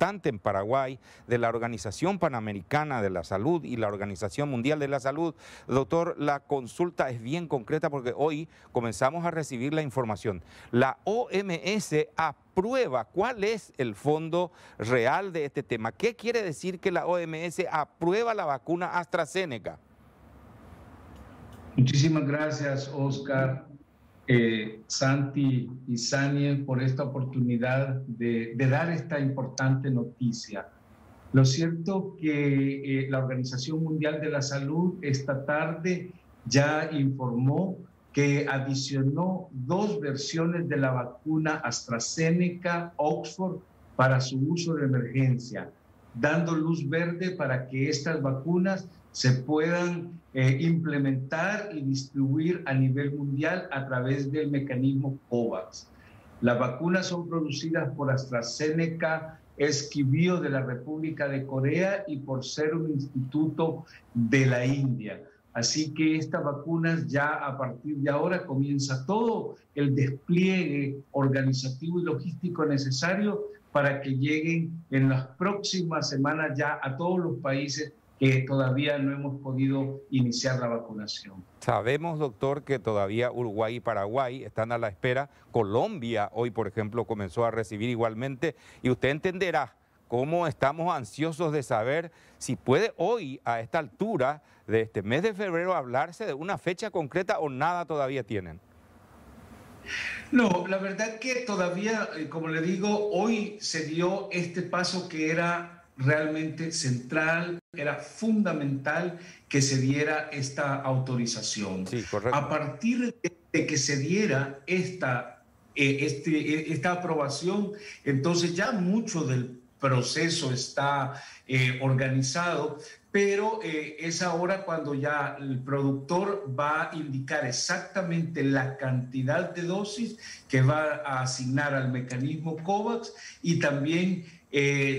en Paraguay, de la Organización Panamericana de la Salud y la Organización Mundial de la Salud. Doctor, la consulta es bien concreta porque hoy comenzamos a recibir la información. La OMS aprueba. ¿Cuál es el fondo real de este tema? ¿Qué quiere decir que la OMS aprueba la vacuna AstraZeneca? Muchísimas gracias, Oscar, Santi y Saniel, por esta oportunidad de dar esta importante noticia. Lo cierto que la Organización Mundial de la Salud esta tarde ya informó que adicionó 2 versiones de la vacuna AstraZeneca Oxford para su uso de emergencia, dando luz verde para que estas vacunas se puedan implementar y distribuir a nivel mundial a través del mecanismo COVAX. Las vacunas son producidas por AstraZeneca Esquibio de la República de Corea y por Serum Instituto de la India. Así que estas vacunas ya a partir de ahora comienza todo el despliegue organizativo y logístico necesario para que lleguen en las próximas semanas ya a todos los países que todavía no hemos podido iniciar la vacunación. Sabemos, doctor, que todavía Uruguay y Paraguay están a la espera. Colombia hoy, por ejemplo, comenzó a recibir igualmente. Y usted entenderá cómo estamos ansiosos de saber si puede hoy, a esta altura de este mes de febrero, hablarse de una fecha concreta o nada todavía tienen. No, la verdad que todavía, como le digo, hoy se dio este paso que era realmente central, era fundamental que se diera esta autorización. Sí, correcto. A partir de que se diera esta aprobación, entonces ya mucho del proceso está organizado, pero es ahora cuando ya el productor va a indicar exactamente la cantidad de dosis que va a asignar al mecanismo COVAX y también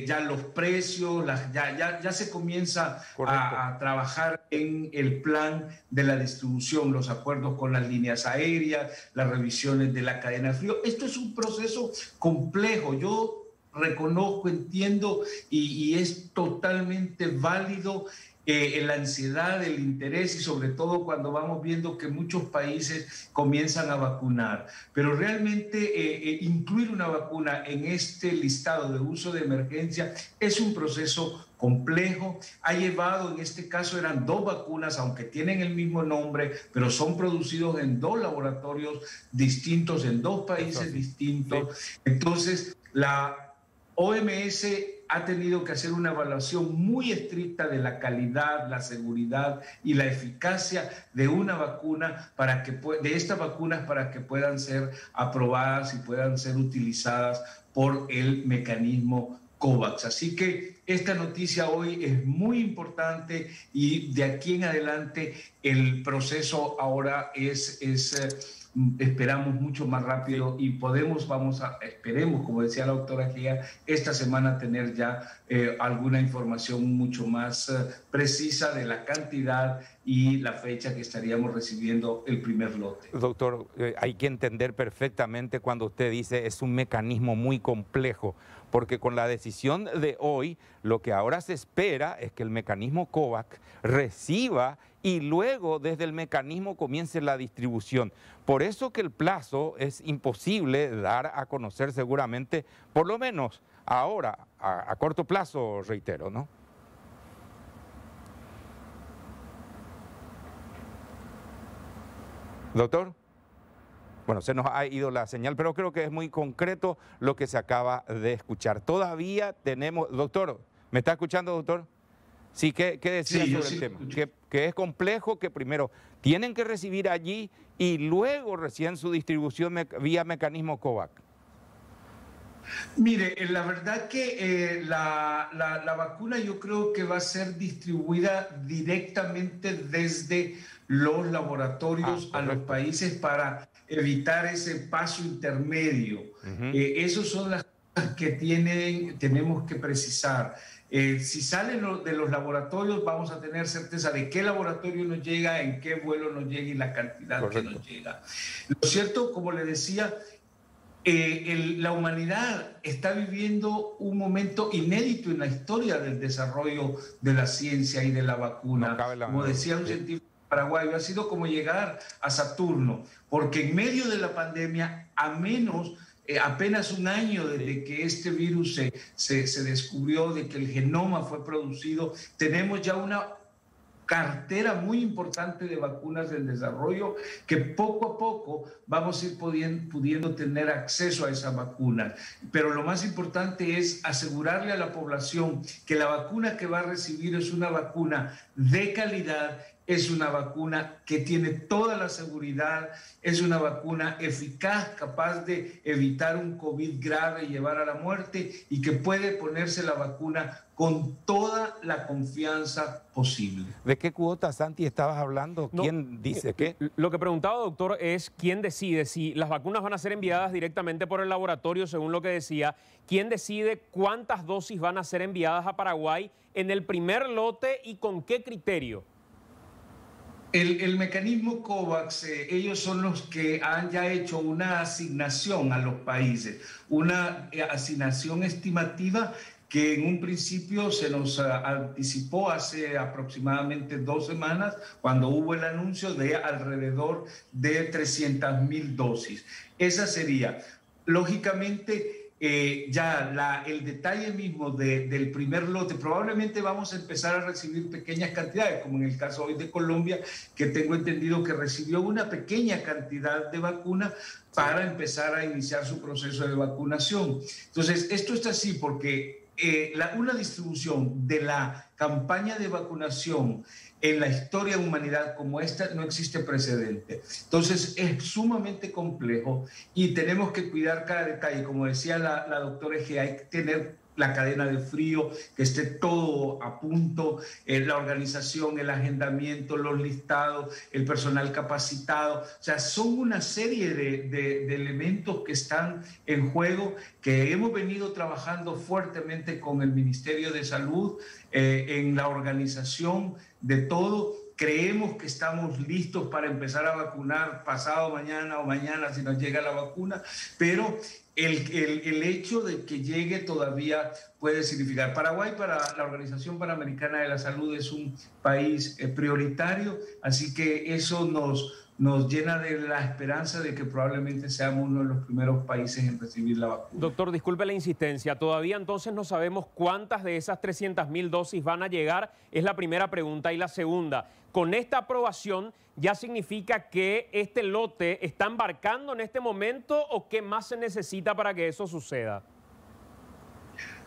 ya los precios, ya se comienza a trabajar en el plan de la distribución, los acuerdos con las líneas aéreas, las revisiones de la cadena de frío. Esto es un proceso complejo. Yo reconozco, entiendo y es totalmente válido la ansiedad, el interés y sobre todo cuando vamos viendo que muchos países comienzan a vacunar. Pero realmente incluir una vacuna en este listado de uso de emergencia es un proceso complejo. Ha llevado, en este caso eran 2 vacunas, aunque tienen el mismo nombre, pero son producidos en 2 laboratorios distintos, en 2 países distintos. Sí. Entonces, la OMS ha tenido que hacer una evaluación muy estricta de la calidad, la seguridad y la eficacia de una vacuna de estas vacunas para que puedan ser aprobadas y puedan ser utilizadas por el mecanismo COVAX. Así que esta noticia hoy es muy importante y de aquí en adelante el proceso ahora esperamos mucho más rápido y esperemos, como decía la doctora Gia, esta semana tener ya alguna información mucho más precisa de la cantidad y la fecha que estaríamos recibiendo el primer lote. Doctor, hay que entender perfectamente cuando usted dice es un mecanismo muy complejo, porque con la decisión de hoy, lo que ahora se espera es que el mecanismo COVAX reciba y luego desde el mecanismo comience la distribución. Por eso que el plazo es imposible dar a conocer seguramente, por lo menos ahora, a corto plazo, reitero, ¿no? Doctor. Bueno, se nos ha ido la señal, pero creo que es muy concreto lo que se acaba de escuchar. Todavía tenemos... Doctor, ¿me está escuchando, doctor? Sí, ¿qué decía sobre el tema? Que es complejo, que primero tienen que recibir allí y luego recién su distribución vía mecanismo COVAX. Mire, la verdad que la vacuna yo creo que va a ser distribuida directamente desde los laboratorios a los países para evitar ese paso intermedio. Esas son las cosas que tenemos que precisar. Si salen de los laboratorios, vamos a tener certeza de qué laboratorio nos llega, en qué vuelo nos llega y la cantidad que nos llega. Lo cierto, como le decía, La humanidad está viviendo un momento inédito en la historia del desarrollo de la ciencia y de la vacuna. Como decía un científico paraguayo, ha sido como llegar a Saturno, porque en medio de la pandemia, apenas un año desde que este virus se descubrió, de que el genoma fue producido, tenemos ya una cartera muy importante de vacunas en desarrollo, que poco a poco vamos a ir pudiendo tener acceso a esas vacunas. Pero lo más importante es asegurarle a la población que la vacuna que va a recibir es una vacuna de calidad, es una vacuna que tiene toda la seguridad, es una vacuna eficaz, capaz de evitar un COVID grave y llevar a la muerte, y que puede ponerse la vacuna con toda la confianza posible. ¿De qué cuota, Santi, estabas hablando? ¿Quién dice qué? Lo que preguntaba, doctor, es quién decide si las vacunas van a ser enviadas directamente por el laboratorio, según lo que decía. ¿Quién decide cuántas dosis van a ser enviadas a Paraguay en el primer lote y con qué criterio? El mecanismo COVAX, ellos son los que han ya hecho una asignación a los países, una asignación estimativa que en un principio se nos anticipó hace aproximadamente 2 semanas, cuando hubo el anuncio de alrededor de 300.000 dosis. Esa sería, lógicamente, el detalle mismo del primer lote. Probablemente vamos a empezar a recibir pequeñas cantidades, como en el caso hoy de Colombia, que tengo entendido que recibió una pequeña cantidad de vacuna para empezar a iniciar su proceso de vacunación. Entonces, esto está así porque una distribución de la campaña de vacunación en la historia de la humanidad como esta no existe precedente. Entonces es sumamente complejo y tenemos que cuidar cada detalle. Como decía la doctora Egea, hay que tener la cadena de frío, que esté todo a punto, la organización, el agendamiento, los listados, el personal capacitado. O sea, son una serie de elementos que están en juego, que hemos venido trabajando fuertemente con el Ministerio de Salud en la organización de todo. Creemos que estamos listos para empezar a vacunar pasado mañana o mañana si nos llega la vacuna, pero el hecho de que llegue todavía puede significar. Paraguay, para la Organización Panamericana de la Salud, es un país prioritario, así que eso nos llena de la esperanza de que probablemente seamos uno de los primeros países en recibir la vacuna. Doctor, disculpe la insistencia. Todavía entonces no sabemos cuántas de esas 300.000 dosis van a llegar. Es la primera pregunta. Y la segunda, con esta aprobación, ¿ya significa que este lote está embarcando en este momento o qué más se necesita para que eso suceda?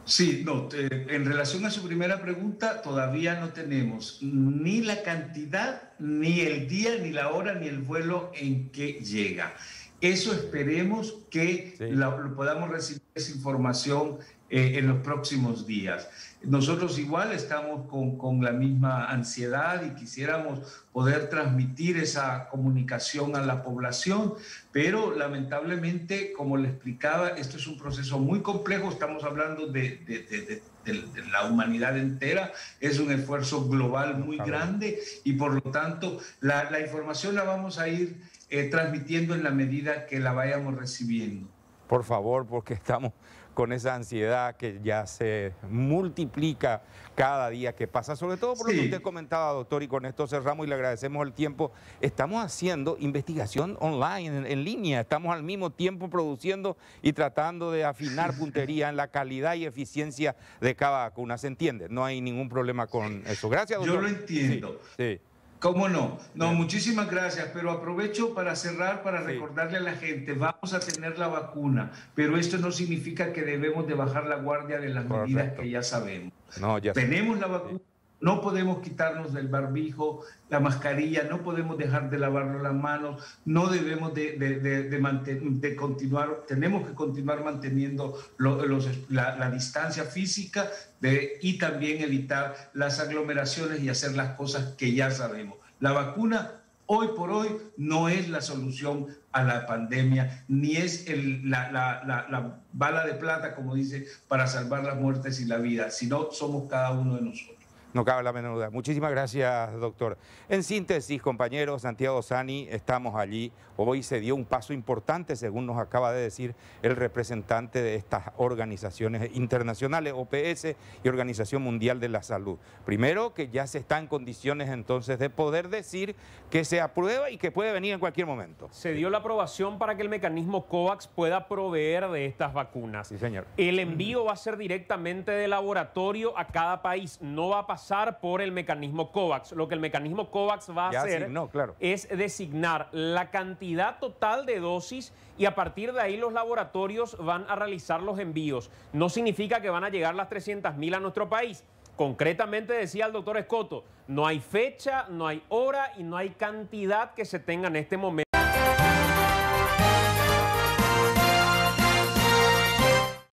Sí, no, en relación a su primera pregunta, todavía no tenemos ni la cantidad, ni el día, ni la hora, ni el vuelo en que llega. Eso esperemos que lo podamos recibir esa información en los próximos días. Nosotros igual estamos con la misma ansiedad y quisiéramos poder transmitir esa comunicación a la población, pero lamentablemente, como le explicaba, esto es un proceso muy complejo. Estamos hablando de la humanidad entera, es un esfuerzo global muy grande y por lo tanto la información la vamos a ir transmitiendo en la medida que la vayamos recibiendo. Por favor, porque estamos con esa ansiedad que ya se multiplica cada día que pasa, sobre todo por lo que usted comentaba, doctor, y con esto cerramos y le agradecemos el tiempo. Estamos haciendo investigación online, en línea, estamos al mismo tiempo produciendo y tratando de afinar puntería en la calidad y eficiencia de cada vacuna, ¿se entiende? No hay ningún problema con eso. Gracias, doctor. Yo lo entiendo. Sí. ¿Cómo no? No, muchísimas gracias, pero aprovecho para cerrar, para recordarle a la gente, vamos a tener la vacuna, pero esto no significa que debemos de bajar la guardia de las medidas que ya sabemos. No, ya tenemos la vacuna, no podemos quitarnos del barbijo, la mascarilla, no podemos dejar de lavarnos las manos, no debemos de continuar, tenemos que continuar manteniendo la distancia física y también evitar las aglomeraciones y hacer las cosas que ya sabemos. La vacuna hoy por hoy no es la solución a la pandemia, ni es la bala de plata, como dice, para salvar las muertes y la vida, sino somos cada uno de nosotros. No cabe la menor duda. Muchísimas gracias, doctor. En síntesis, compañeros, Santiago Sani, estamos allí. Hoy se dio un paso importante, según nos acaba de decir el representante de estas organizaciones internacionales, OPS y Organización Mundial de la Salud. Primero, que ya se está en condiciones entonces de poder decir que se aprueba y que puede venir en cualquier momento. Se dio la aprobación para que el mecanismo COVAX pueda proveer de estas vacunas. Sí, señor. El envío va a ser directamente de laboratorio a cada país, no va a pasar por el mecanismo COVAX. Lo que el mecanismo COVAX va a hacer es designar la cantidad total de dosis y a partir de ahí los laboratorios van a realizar los envíos. No significa que van a llegar las 300.000 a nuestro país. Concretamente decía el doctor Escoto, no hay fecha, no hay hora y no hay cantidad que se tenga en este momento.